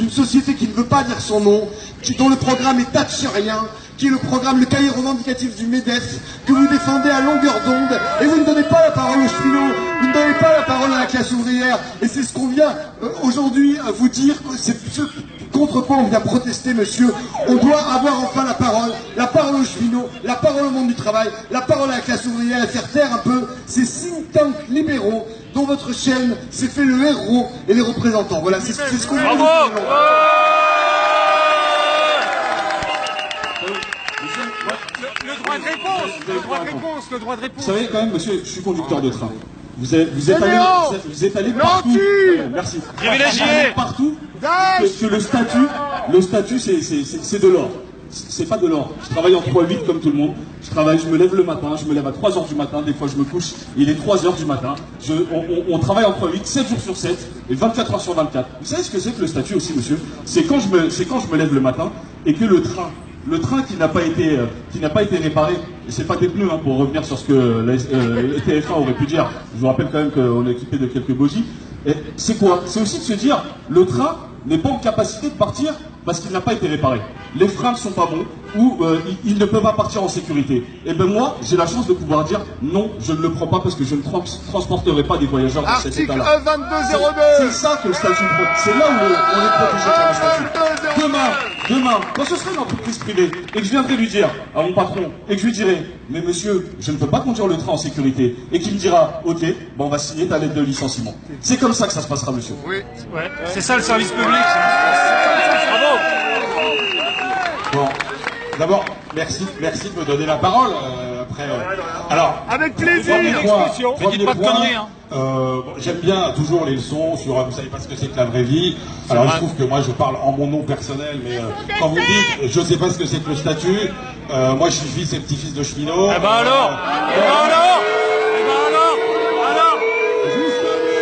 d'une société qui ne veut pas dire son nom, dont le programme est thatchérien, qui est le programme, le cahier revendicatif du MEDEF, que vous défendez à longueur d'onde, et vous ne donnez pas la parole aux cheminots, vous ne donnez pas la parole à la classe ouvrière, et c'est ce qu'on vient aujourd'hui vous dire, c'est ce contre quoi on vient protester, monsieur. On doit avoir enfin la parole aux cheminots, la parole au monde du travail, la parole à la classe ouvrière, et faire taire un peu ces think tanks libéraux dont votre chaîne s'est fait le héros et les représentants. Voilà, c'est ce qu'on vient vous dire. Le droit de réponse, le droit de réponse. Vous savez quand même, monsieur, je suis conducteur de train. Vous êtes allé partout. Merci. Privilégié. Partout. Que le statut, c'est de l'or. C'est pas de l'or. Je travaille en 3-8 comme tout le monde. Je me lève le matin, je me lève à 3h du matin, des fois je me couche, il est 3h du matin. On travaille en 3-8, 7 jours sur 7, et 24 heures sur 24. Vous savez ce que c'est que le statut aussi, monsieur? C'est quand je me lève le matin, et que le train qui n'a pas été réparé, et c'est pas des pneus, hein, pour revenir sur ce que le TF1 aurait pu dire. Je vous rappelle quand même qu'on est équipé de quelques bogies. C'est quoi? C'est aussi de se dire, le train n'est pas en capacité de partir parce qu'il n'a pas été réparé. Les freins ne sont pas bons ou il ne peut pas partir en sécurité. Et bien moi, j'ai la chance de pouvoir dire non, je ne le prends pas parce que je ne transporterai pas des voyageurs dans cet état-là. Article 2202. C'est ça que le statut protège. C'est là où on est protégé par le statut. Demain, quand ce serait une entreprise privée et que je viendrai lui dire à mon patron et que je lui dirai mais monsieur, je ne peux pas conduire le train en sécurité et qu'il me dira ok, bon, on va signer ta lettre de licenciement. C'est comme ça que ça se passera, monsieur. Oui, ouais. C'est ça le service public. Bravo. Bon, d'abord, merci de me donner la parole. Alors, avec plaisir. Ne dites pas de conneries, hein. J'aime bien toujours les leçons sur vous savez pas ce que c'est que la vraie vie. Alors il se trouve que moi je parle en mon nom personnel, mais quand vous dites je sais pas ce que c'est que le statut, moi je suis fils et petit-fils de cheminot. Eh ben alors.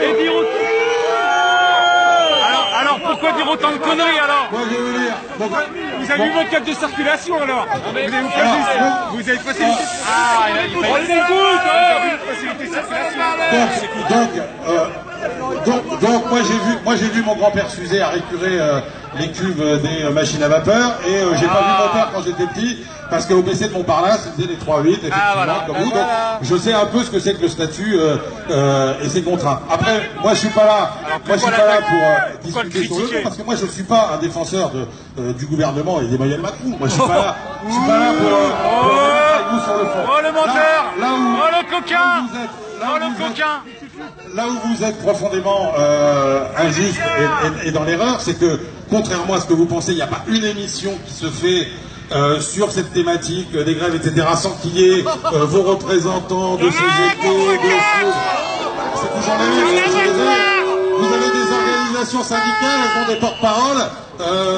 Et dire autant. Alors pourquoi dire autant de conneries alors? Moi je vais vous dire. Donc, Vous avez eu votre carte de circulation alors. Vous avez facilité. Ah, il On les écoute. Vous avez une facilité de circulation. donc moi j'ai vu mon grand-père s'user à récurer les cuves des machines à vapeur et j'ai pas vu mon père quand j'étais petit parce qu'au PC de Montparnasse c'était les 3-8 effectivement comme vous, donc je sais un peu ce que c'est que le statut et ses contraintes. Après moi je suis pas là pour discuter sur le fond parce que moi je suis pas un défenseur du gouvernement et des moyens de Macron. Moi je suis pas là pour avec vous sur le fond. Oh le menteur. Oh le coquin. Là où vous êtes profondément injuste et dans l'erreur, c'est que, contrairement à ce que vous pensez, il n'y a pas une émission qui se fait sur cette thématique des grèves, etc., sans qu'il y ait vos représentants de CGT, c'est que j'en ai vous avez des organisations syndicales, elles ont des porte-paroles,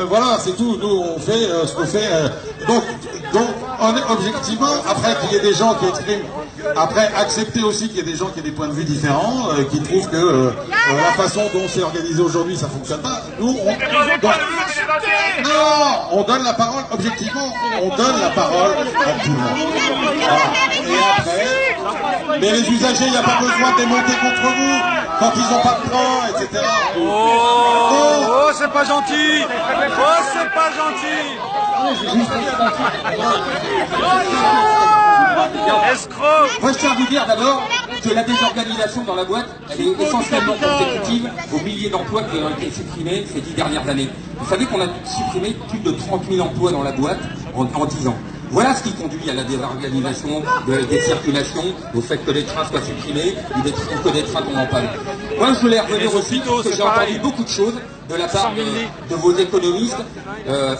voilà, c'est tout, nous on fait ce qu'on fait. Donc, objectivement, après qu'il y ait des gens qui expriment, après accepter aussi qu'il y ait des gens qui aient des points de vue différents, qui trouvent que la façon dont c'est organisé aujourd'hui, ça fonctionne pas. Nous, on donne la parole, objectivement, on donne la parole à tout le monde. Voilà. Et après, mais les usagers, il n'y a pas besoin de démonter contre vous quand ils n'ont pas de train, etc. Oh, c'est pas gentil. Oh, c'est pas gentil. Escroc. Moi je tiens à vous dire d'abord que la désorganisation dans la boîte, elle est essentiellement consécutive aux milliers d'emplois qui ont été supprimés ces 10 dernières années. Vous savez qu'on a supprimé plus de 30 000 emplois dans la boîte en 10 ans. Voilà ce qui conduit à la désorganisation des circulations, au fait que les trains soient supprimés ou que des trains tombent en panne. Moi je voulais revenir aussi parce que j'ai entendu beaucoup de choses de la part de vos économistes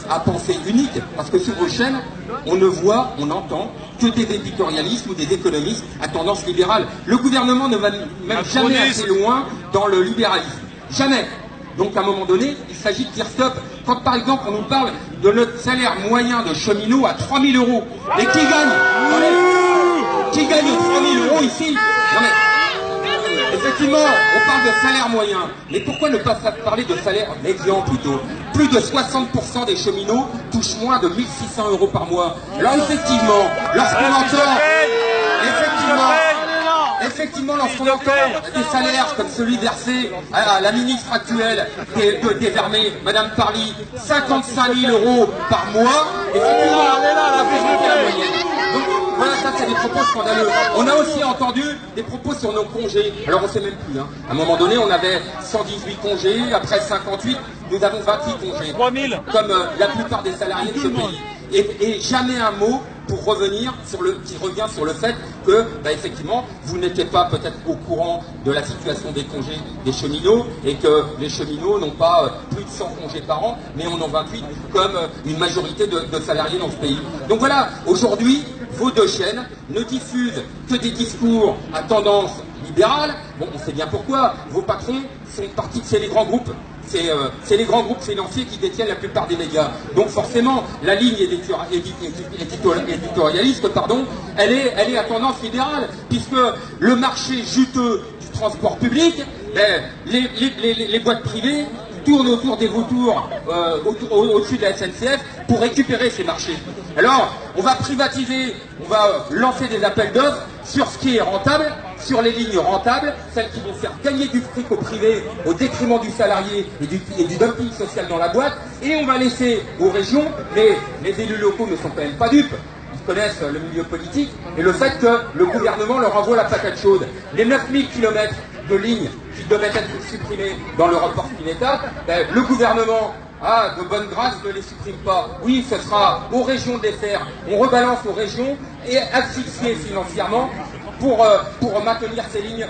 à pensée unique, parce que sur vos chaînes, on ne voit, on n'entend que des éditorialistes ou des économistes à tendance libérale. Le gouvernement ne va même jamais assez loin dans le libéralisme. Jamais. Donc à un moment donné, il s'agit de dire stop. Quand par exemple on nous parle de notre salaire moyen de cheminot à 3 000 €. Et qui gagne 3 000 € ici? Non mais, effectivement, on parle de salaire moyen. Mais pourquoi ne pas parler de salaire médian plutôt? Plus de 60% des cheminots touchent moins de 1 600 € par mois. Là effectivement, lorsqu'on entend... Effectivement... effectivement, lorsqu'on entend des salaires comme celui versé à la ministre actuelle des Vermets, Madame Parly, 55 000 € par mois, effectivement, la moyenne. Donc voilà, ça c'est des propos scandaleux. On a aussi entendu des propos sur nos congés. Alors on sait même plus. Hein. À un moment donné, on avait 118 congés, après 58, nous avons 28 congés. 3000. Comme la plupart des salariés de ce pays. Et jamais un mot pour revenir qui revient sur le fait que, effectivement, vous n'étiez pas peut-être au courant de la situation des congés des cheminots et que les cheminots n'ont pas plus de 100 congés par an, mais en ont 28 comme une majorité de salariés dans ce pays. Donc voilà, aujourd'hui, vos deux chaînes ne diffusent que des discours à tendance libérale. Bon, on sait bien pourquoi. Vos patrons sont partis, c'est les grands groupes. C'est les grands groupes financiers qui détiennent la plupart des médias. Donc forcément, la ligne éditorialiste, elle est à tendance libérale, puisque le marché juteux du transport public, les boîtes privées tournent autour des vautours au-dessus de la SNCF pour récupérer ces marchés. Alors, on va privatiser, on va lancer des appels d'offres sur ce qui est rentable, sur les lignes rentables, celles qui vont faire gagner du fric au privé au détriment du salarié et du dumping social dans la boîte, et on va laisser aux régions, mais les élus locaux ne sont quand même pas dupes, ils connaissent le milieu politique, et le fait que le gouvernement leur envoie la patate chaude. Les 9000 km de lignes qui devaient être supprimées dans le rapport Spinetta, le gouvernement de bonne grâce ne les supprime pas. Oui, ce sera aux régions de les faire. On rebalance aux régions et asphyxier financièrement pour maintenir ces lignes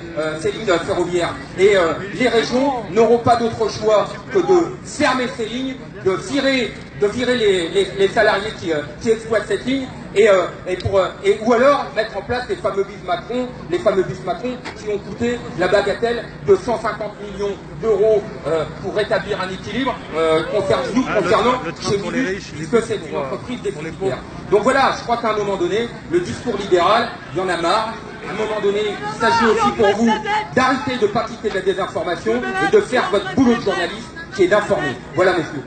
ferroviaires. Et les régions n'auront pas d'autre choix que de fermer ces lignes, de virer les salariés qui exploitent cette ligne, ou alors mettre en place les fameux bus Macron qui ont coûté la bagatelle de 150 millions d'euros pour rétablir un équilibre concernant chez nous, puisque c'est une entreprise déficitaire. Donc voilà, je crois qu'à un moment donné, le discours libéral, il y en a marre. À un moment donné, il s'agit aussi pour vous d'arrêter de pratiquer de la désinformation et de faire votre boulot de journaliste qui est d'informer. Voilà, messieurs.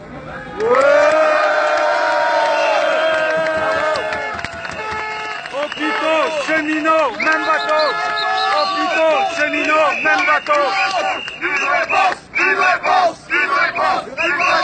Hôpitaux, cheminots, même bateau. Hôpitaux, cheminots, même bateau. Une réponse, une réponse, une réponse, une réponse.